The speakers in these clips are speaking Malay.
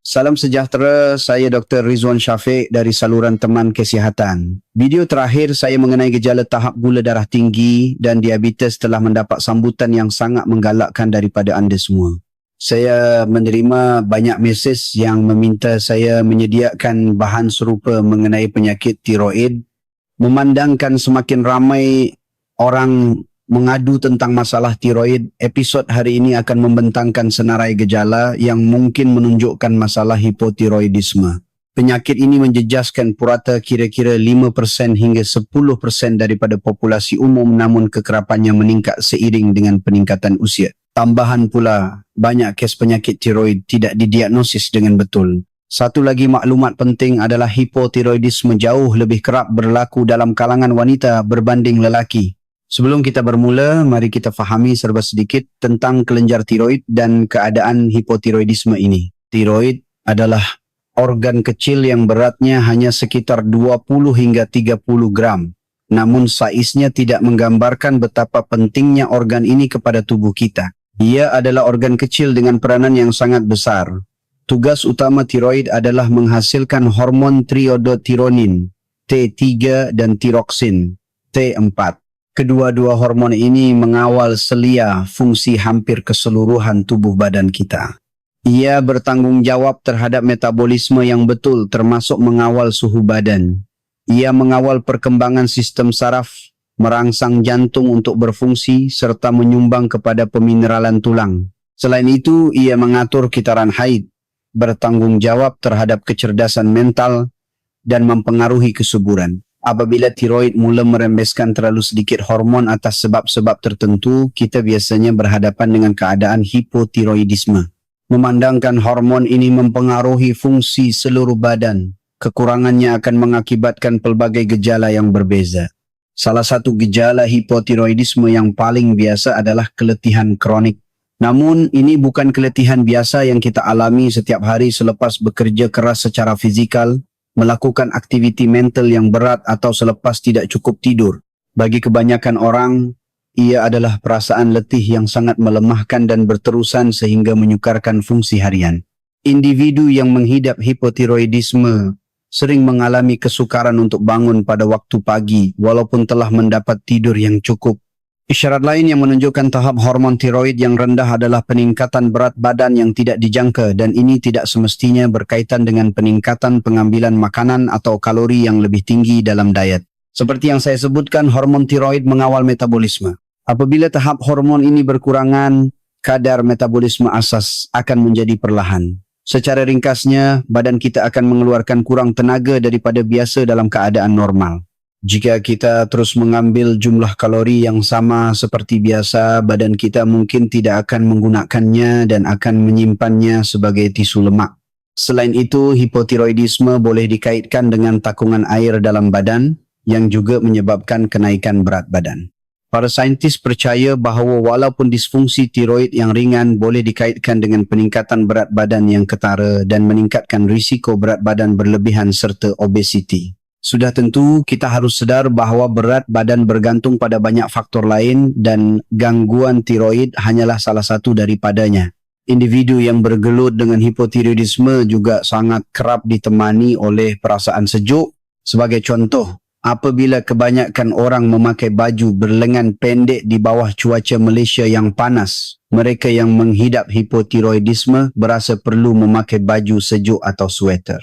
Salam sejahtera, saya Dr. Rizwan Syafiq dari saluran teman kesihatan. Video terakhir saya mengenai gejala tahap gula darah tinggi dan diabetes telah mendapat sambutan yang sangat menggalakkan daripada anda semua. Saya menerima banyak mesej yang meminta saya menyediakan bahan serupa mengenai penyakit tiroid. Memandangkan semakin ramai orang mengadu tentang masalah tiroid, episod hari ini akan membentangkan senarai gejala yang mungkin menunjukkan masalah hipotiroidisme. Penyakit ini menjejaskan purata kira-kira 5% hingga 10% daripada populasi umum, namun kekerapannya meningkat seiring dengan peningkatan usia. Tambahan pula, banyak kes penyakit tiroid tidak didiagnosis dengan betul. Satu lagi maklumat penting adalah hipotiroidisme jauh lebih kerap berlaku dalam kalangan wanita berbanding lelaki. Sebelum kita bermula, mari kita fahami serba sedikit tentang kelenjar tiroid dan keadaan hipotiroidisme ini. Tiroid adalah organ kecil yang beratnya hanya sekitar 20 hingga 30 gram. Namun saiznya tidak menggambarkan betapa pentingnya organ ini kepada tubuh kita. Ia adalah organ kecil dengan peranan yang sangat besar. Tugas utama tiroid adalah menghasilkan hormon triiodothyronin, T3 dan tiroksin, T4. Kedua-dua hormon ini mengawal selia fungsi hampir keseluruhan tubuh badan kita. Ia bertanggungjawab terhadap metabolisme yang betul, termasuk mengawal suhu badan. Ia mengawal perkembangan sistem saraf, merangsang jantung untuk berfungsi, serta menyumbang kepada pemineralan tulang. Selain itu, ia mengatur kitaran haid, bertanggungjawab terhadap kecerdasan mental, dan mempengaruhi kesuburan. Apabila tiroid mula merembeskan terlalu sedikit hormon atas sebab-sebab tertentu, kita biasanya berhadapan dengan keadaan hipotiroidisme. Memandangkan hormon ini mempengaruhi fungsi seluruh badan, kekurangannya akan mengakibatkan pelbagai gejala yang berbeza. Salah satu gejala hipotiroidisme yang paling biasa adalah keletihan kronik. Namun, ini bukan keletihan biasa yang kita alami setiap hari selepas bekerja keras secara fizikal, melakukan aktiviti mental yang berat atau selepas tidak cukup tidur. Bagi kebanyakan orang, ia adalah perasaan letih yang sangat melemahkan dan berterusan sehingga menyukarkan fungsi harian. Individu yang menghidap hipotiroidisme sering mengalami kesukaran untuk bangun pada waktu pagi walaupun telah mendapat tidur yang cukup. Isyarat lain yang menunjukkan tahap hormon tiroid yang rendah adalah peningkatan berat badan yang tidak dijangka, dan ini tidak semestinya berkaitan dengan peningkatan pengambilan makanan atau kalori yang lebih tinggi dalam diet. Seperti yang saya sebutkan, hormon tiroid mengawal metabolisme. Apabila tahap hormon ini berkurangan, kadar metabolisme asas akan menjadi perlahan. Secara ringkasnya, badan kita akan mengeluarkan kurang tenaga daripada biasa dalam keadaan normal. Jika kita terus mengambil jumlah kalori yang sama seperti biasa, badan kita mungkin tidak akan menggunakannya dan akan menyimpannya sebagai tisu lemak. Selain itu, hipotiroidisme boleh dikaitkan dengan takungan air dalam badan yang juga menyebabkan kenaikan berat badan. Para saintis percaya bahawa walaupun disfungsi tiroid yang ringan boleh dikaitkan dengan peningkatan berat badan yang ketara dan meningkatkan risiko berat badan berlebihan serta obesiti. Sudah tentu kita harus sedar bahawa berat badan bergantung pada banyak faktor lain dan gangguan tiroid hanyalah salah satu daripadanya. Individu yang bergelut dengan hipotiroidisme juga sangat kerap ditemani oleh perasaan sejuk. Sebagai contoh, apabila kebanyakan orang memakai baju berlengan pendek di bawah cuaca Malaysia yang panas, mereka yang menghidap hipotiroidisme berasa perlu memakai baju sejuk atau sweater.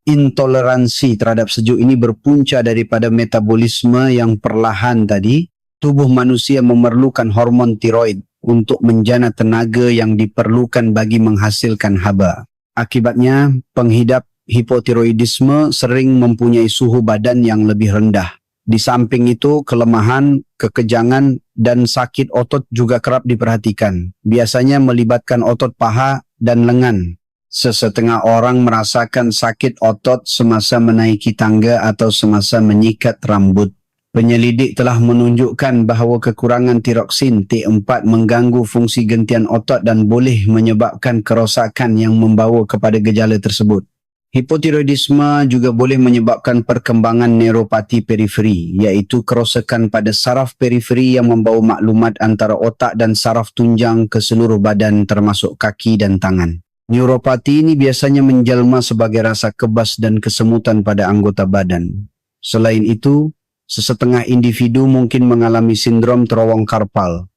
Intoleransi terhadap sejuk ini berpunca daripada metabolisme yang perlahan tadi. Tubuh manusia memerlukan hormon tiroid untuk menjana tenaga yang diperlukan bagi menghasilkan haba. Akibatnya, penghidap hipotiroidisme sering mempunyai suhu badan yang lebih rendah. Di samping itu, kelemahan, kekejangan dan sakit otot juga kerap diperhatikan. Biasanya melibatkan otot paha dan lengan. Sesetengah orang merasakan sakit otot semasa menaiki tangga atau semasa menyikat rambut. Penyelidik telah menunjukkan bahawa kekurangan tiroksin T4 mengganggu fungsi gentian otot dan boleh menyebabkan kerosakan yang membawa kepada gejala tersebut. Hipotiroidisme juga boleh menyebabkan perkembangan neuropati periferi, iaitu kerosakan pada saraf periferi yang membawa maklumat antara otak dan saraf tunjang ke seluruh badan termasuk kaki dan tangan. Neuropati ini biasanya menjelma sebagai rasa kebas dan kesemutan pada anggota badan. Selain itu, sesetengah individu mungkin mengalami sindrom terowong carpal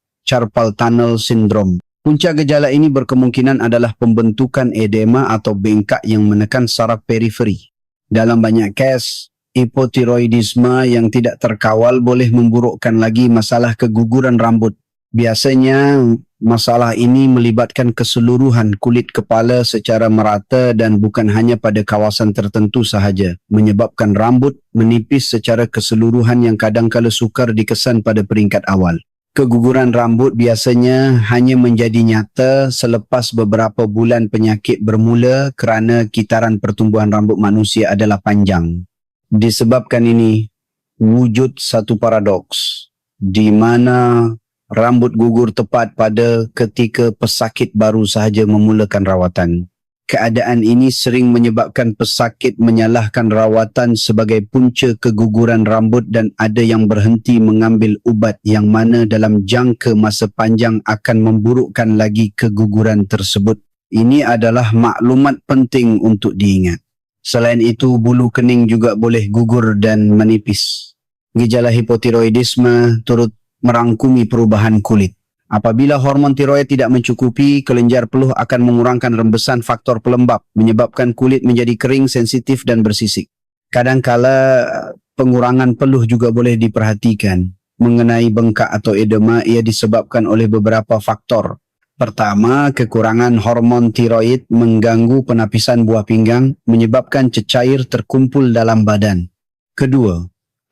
tunnel syndrome. Punca gejala ini berkemungkinan adalah pembentukan edema atau bengkak yang menekan saraf periferi. Dalam banyak kes, hipotiroidisme yang tidak terkawal boleh memburukkan lagi masalah keguguran rambut. Biasanya, masalah ini melibatkan keseluruhan kulit kepala secara merata dan bukan hanya pada kawasan tertentu sahaja, menyebabkan rambut menipis secara keseluruhan yang kadangkala sukar dikesan pada peringkat awal. Keguguran rambut biasanya hanya menjadi nyata selepas beberapa bulan penyakit bermula kerana kitaran pertumbuhan rambut manusia adalah panjang. Disebabkan ini, wujud satu paradoks di mana rambut gugur tepat pada ketika pesakit baru sahaja memulakan rawatan. Keadaan ini sering menyebabkan pesakit menyalahkan rawatan sebagai punca keguguran rambut dan ada yang berhenti mengambil ubat yang mana dalam jangka masa panjang akan memburukkan lagi keguguran tersebut. Ini adalah maklumat penting untuk diingat. Selain itu, bulu kening juga boleh gugur dan menipis. Gejala hipotiroidisme turut merangkumi perubahan kulit. Apabila hormon tiroid tidak mencukupi, kelenjar peluh akan mengurangkan rembesan faktor pelembab, menyebabkan kulit menjadi kering, sensitif dan bersisik. Kadangkala pengurangan peluh juga boleh diperhatikan. Mengenai bengkak atau edema, ia disebabkan oleh beberapa faktor. Pertama, kekurangan hormon tiroid mengganggu penapisan buah pinggang, menyebabkan cecair terkumpul dalam badan. Kedua,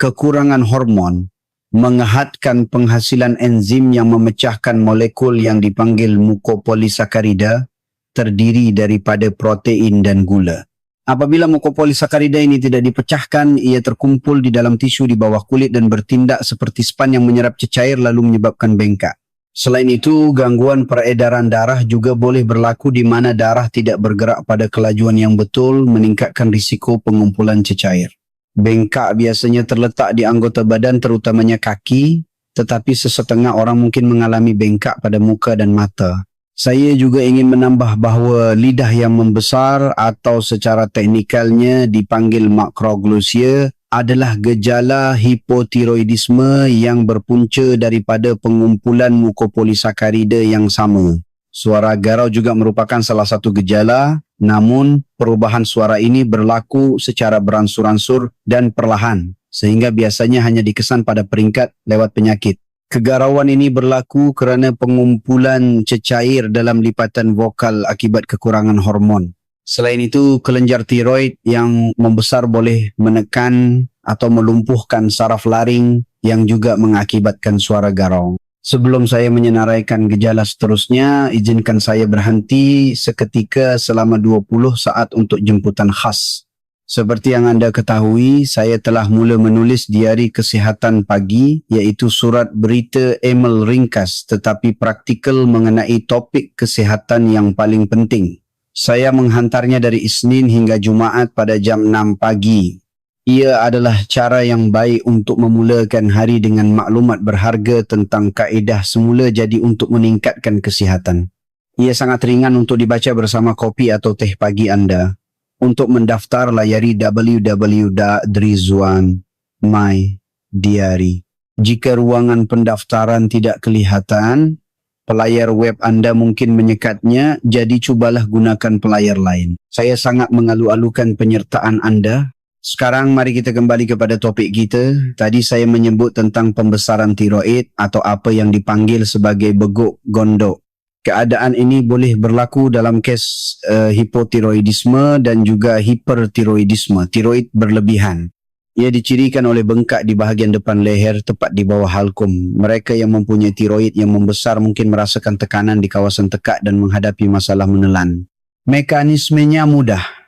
kekurangan hormon mengehatkan penghasilan enzim yang memecahkan molekul yang dipanggil mukopolisakarida, terdiri daripada protein dan gula. Apabila mukopolisakarida ini tidak dipecahkan, ia terkumpul di dalam tisu di bawah kulit dan bertindak seperti span yang menyerap cecair lalu menyebabkan bengkak. Selain itu, gangguan peredaran darah juga boleh berlaku di mana darah tidak bergerak pada kelajuan yang betul, meningkatkan risiko pengumpulan cecair. Bengkak biasanya terletak di anggota badan terutamanya kaki, tetapi sesetengah orang mungkin mengalami bengkak pada muka dan mata. Saya juga ingin menambah bahawa lidah yang membesar atau secara teknikalnya dipanggil makroglosia adalah gejala hipotiroidisme yang berpunca daripada pengumpulan mukopolisakarida yang sama. Suara garau juga merupakan salah satu gejala, namun perubahan suara ini berlaku secara beransur-ansur dan perlahan, sehingga biasanya hanya dikesan pada peringkat lewat penyakit. Kegarauan ini berlaku kerana pengumpulan cecair dalam lipatan vokal akibat kekurangan hormon. Selain itu, kelenjar tiroid yang membesar boleh menekan atau melumpuhkan saraf laring yang juga mengakibatkan suara garau. Sebelum saya menyenaraikan gejala seterusnya, izinkan saya berhenti seketika selama 20 saat untuk jemputan khas. Seperti yang anda ketahui, saya telah mula menulis diari kesihatan pagi, iaitu surat berita email ringkas tetapi praktikal mengenai topik kesihatan yang paling penting. Saya menghantarnya dari Isnin hingga Jumaat pada jam 6 pagi. Ia adalah cara yang baik untuk memulakan hari dengan maklumat berharga tentang kaedah semula jadi untuk meningkatkan kesihatan. Ia sangat ringan untuk dibaca bersama kopi atau teh pagi anda. Untuk mendaftar, layari www.drizwan.my.diary. Jika ruangan pendaftaran tidak kelihatan, pelayar web anda mungkin menyekatnya, jadi cubalah gunakan pelayar lain. Saya sangat mengalu-alukan penyertaan anda. Sekarang mari kita kembali kepada topik kita. Tadi saya menyebut tentang pembesaran tiroid atau apa yang dipanggil sebagai beguk gondok. Keadaan ini boleh berlaku dalam kes hipotiroidisme dan juga hipertiroidisme, tiroid berlebihan. Ia dicirikan oleh bengkak di bahagian depan leher tepat di bawah halkum. Mereka yang mempunyai tiroid yang membesar mungkin merasakan tekanan di kawasan tekak dan menghadapi masalah menelan. Mekanismenya mudah.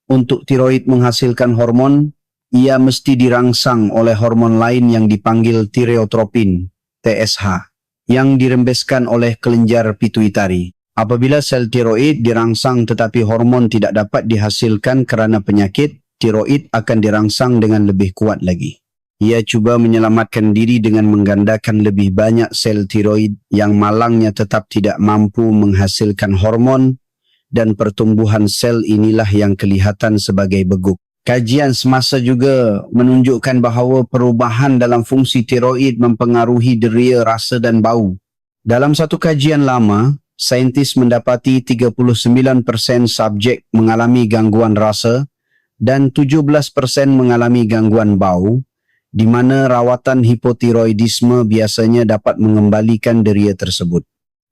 Untuk tiroid menghasilkan hormon, ia mesti dirangsang oleh hormon lain yang dipanggil tireotropin, TSH, yang dirembeskan oleh kelenjar pituitari. Apabila sel tiroid dirangsang tetapi hormon tidak dapat dihasilkan kerana penyakit, tiroid akan dirangsang dengan lebih kuat lagi. Ia cuba menyelamatkan diri dengan menggandakan lebih banyak sel tiroid yang malangnya tetap tidak mampu menghasilkan hormon dan pertumbuhan sel inilah yang kelihatan sebagai beguk. Kajian semasa juga menunjukkan bahawa perubahan dalam fungsi tiroid mempengaruhi deria, rasa dan bau. Dalam satu kajian lama, saintis mendapati 39% subjek mengalami gangguan rasa dan 17% mengalami gangguan bau, di mana rawatan hipotiroidisme biasanya dapat mengembalikan deria tersebut.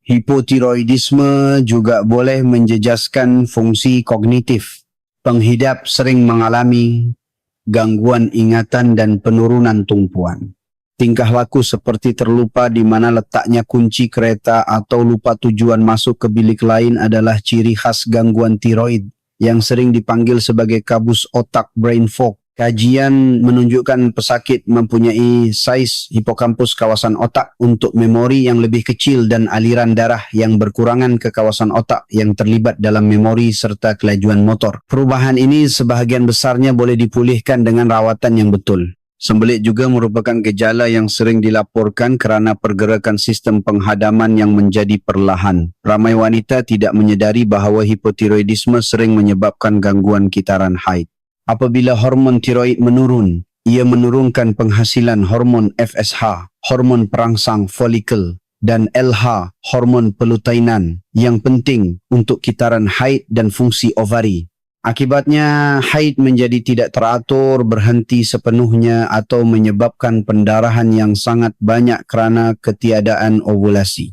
Hipotiroidisme juga boleh menjejaskan fungsi kognitif. Penghidap sering mengalami gangguan ingatan dan penurunan tumpuan. Tingkah laku seperti terlupa di mana letaknya kunci kereta atau lupa tujuan masuk ke bilik lain adalah ciri khas gangguan tiroid yang sering dipanggil sebagai kabus otak brain fog. Kajian menunjukkan pesakit mempunyai saiz hipokampus kawasan otak untuk memori yang lebih kecil dan aliran darah yang berkurangan ke kawasan otak yang terlibat dalam memori serta kelajuan motor. Perubahan ini sebahagian besarnya boleh dipulihkan dengan rawatan yang betul. Sembelit juga merupakan gejala yang sering dilaporkan kerana pergerakan sistem penghadaman yang menjadi perlahan. Ramai wanita tidak menyedari bahawa hipotiroidisme sering menyebabkan gangguan kitaran haid. Apabila hormon tiroid menurun, ia menurunkan penghasilan hormon FSH, hormon perangsang folikel, dan LH, hormon pelutainan yang penting untuk kitaran haid dan fungsi ovari. Akibatnya, haid menjadi tidak teratur, berhenti sepenuhnya atau menyebabkan pendarahan yang sangat banyak kerana ketiadaan ovulasi.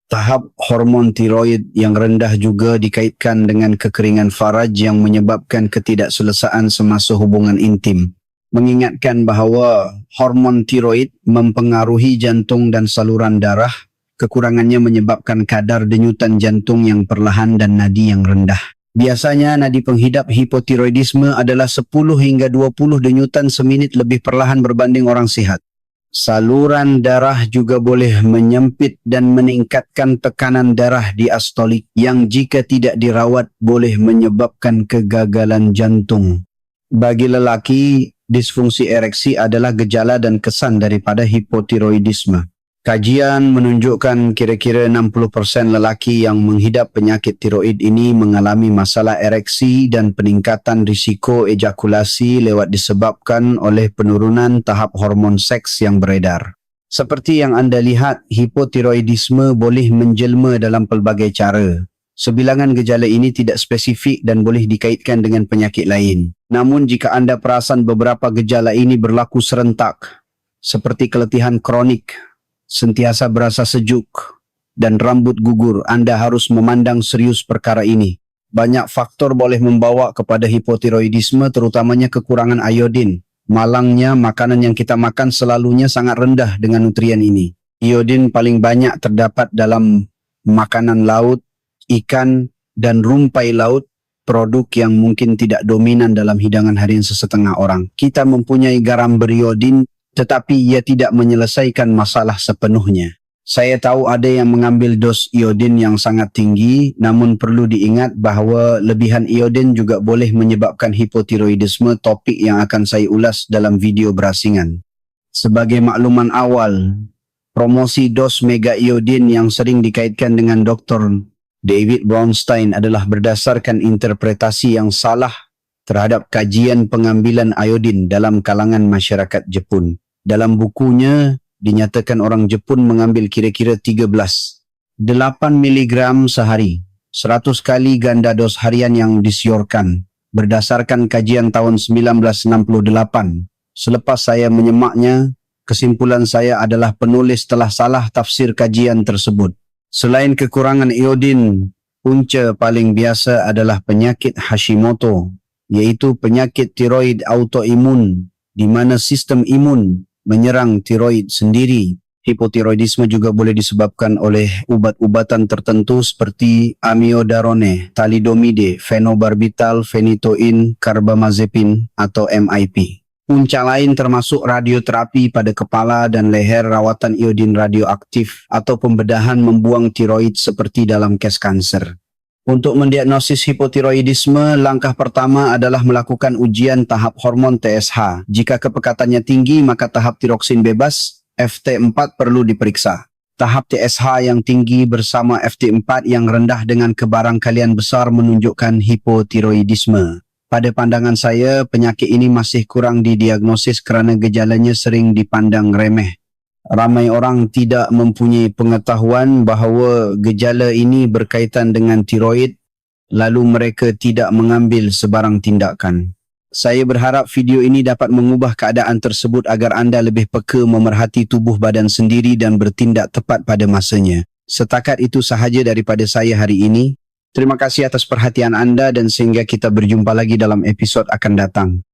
Tahap hormon tiroid yang rendah juga dikaitkan dengan kekeringan faraj yang menyebabkan ketidakselesaan semasa hubungan intim. Mengingatkan bahawa hormon tiroid mempengaruhi jantung dan saluran darah, kekurangannya menyebabkan kadar denyutan jantung yang perlahan dan nadi yang rendah. Biasanya nadi penghidap hipotiroidisme adalah 10 hingga 20 denyutan seminit lebih perlahan berbanding orang sihat. Saluran darah juga boleh menyempit dan meningkatkan tekanan darah diastolik yang jika tidak dirawat boleh menyebabkan kegagalan jantung. Bagi lelaki, disfungsi ereksi adalah gejala dan kesan daripada hipotiroidisme. Kajian menunjukkan kira-kira 60% lelaki yang menghidap penyakit tiroid ini mengalami masalah ereksi dan peningkatan risiko ejakulasi lewat disebabkan oleh penurunan tahap hormon seks yang beredar. Seperti yang anda lihat, hipotiroidisme boleh menjelma dalam pelbagai cara. Sebilangan gejala ini tidak spesifik dan boleh dikaitkan dengan penyakit lain. Namun jika anda perasan beberapa gejala ini berlaku serentak, seperti keletihan kronik, sentiasa berasa sejuk dan rambut gugur, anda harus memandang serius perkara ini. Banyak faktor boleh membawa kepada hipotiroidisme, terutamanya kekurangan iodin. Malangnya, makanan yang kita makan selalunya sangat rendah dengan nutrien ini. Iodin paling banyak terdapat dalam makanan laut, ikan dan rumpai laut, produk yang mungkin tidak dominan dalam hidangan harian sesetengah orang. Kita mempunyai garam beriodin, tetapi ia tidak menyelesaikan masalah sepenuhnya. Saya tahu ada yang mengambil dos iodin yang sangat tinggi, namun perlu diingat bahawa lebihan iodin juga boleh menyebabkan hipotiroidisme, topik yang akan saya ulas dalam video berasingan. Sebagai makluman awal, promosi dos mega iodin yang sering dikaitkan dengan Dr. David Brownstein adalah berdasarkan interpretasi yang salah terhadap kajian pengambilan iodin dalam kalangan masyarakat Jepun. Dalam bukunya, dinyatakan orang Jepun mengambil kira-kira 8 mg sehari, 100 kali ganda dos harian yang disiorkan, berdasarkan kajian tahun 1968. Selepas saya menyemaknya, kesimpulan saya adalah penulis telah salah tafsir kajian tersebut. Selain kekurangan iodin, punca paling biasa adalah penyakit Hashimoto, iaitu penyakit tiroid autoimun, di mana sistem imun menyerang tiroid sendiri. Hipotiroidisme juga boleh disebabkan oleh ubat-ubatan tertentu seperti amiodarone, thalidomide, fenobarbital, phenytoin, carbamazepine atau MIP. Punca lain termasuk radioterapi pada kepala dan leher, rawatan iodin radioaktif atau pembedahan membuang tiroid seperti dalam kes kanser. Untuk mendiagnosis hipotiroidisme, langkah pertama adalah melakukan ujian tahap hormon TSH. Jika kepekatannya tinggi, maka tahap tiroksin bebas, FT4 perlu diperiksa. Tahap TSH yang tinggi bersama FT4 yang rendah dengan kebarangkalian besar menunjukkan hipotiroidisme. Pada pandangan saya, penyakit ini masih kurang didiagnosis kerana gejalanya sering dipandang remeh. Ramai orang tidak mempunyai pengetahuan bahawa gejala ini berkaitan dengan tiroid, lalu mereka tidak mengambil sebarang tindakan. Saya berharap video ini dapat mengubah keadaan tersebut agar anda lebih peka memerhati tubuh badan sendiri dan bertindak tepat pada masanya. Setakat itu sahaja daripada saya hari ini. Terima kasih atas perhatian anda dan sehingga kita berjumpa lagi dalam episod akan datang.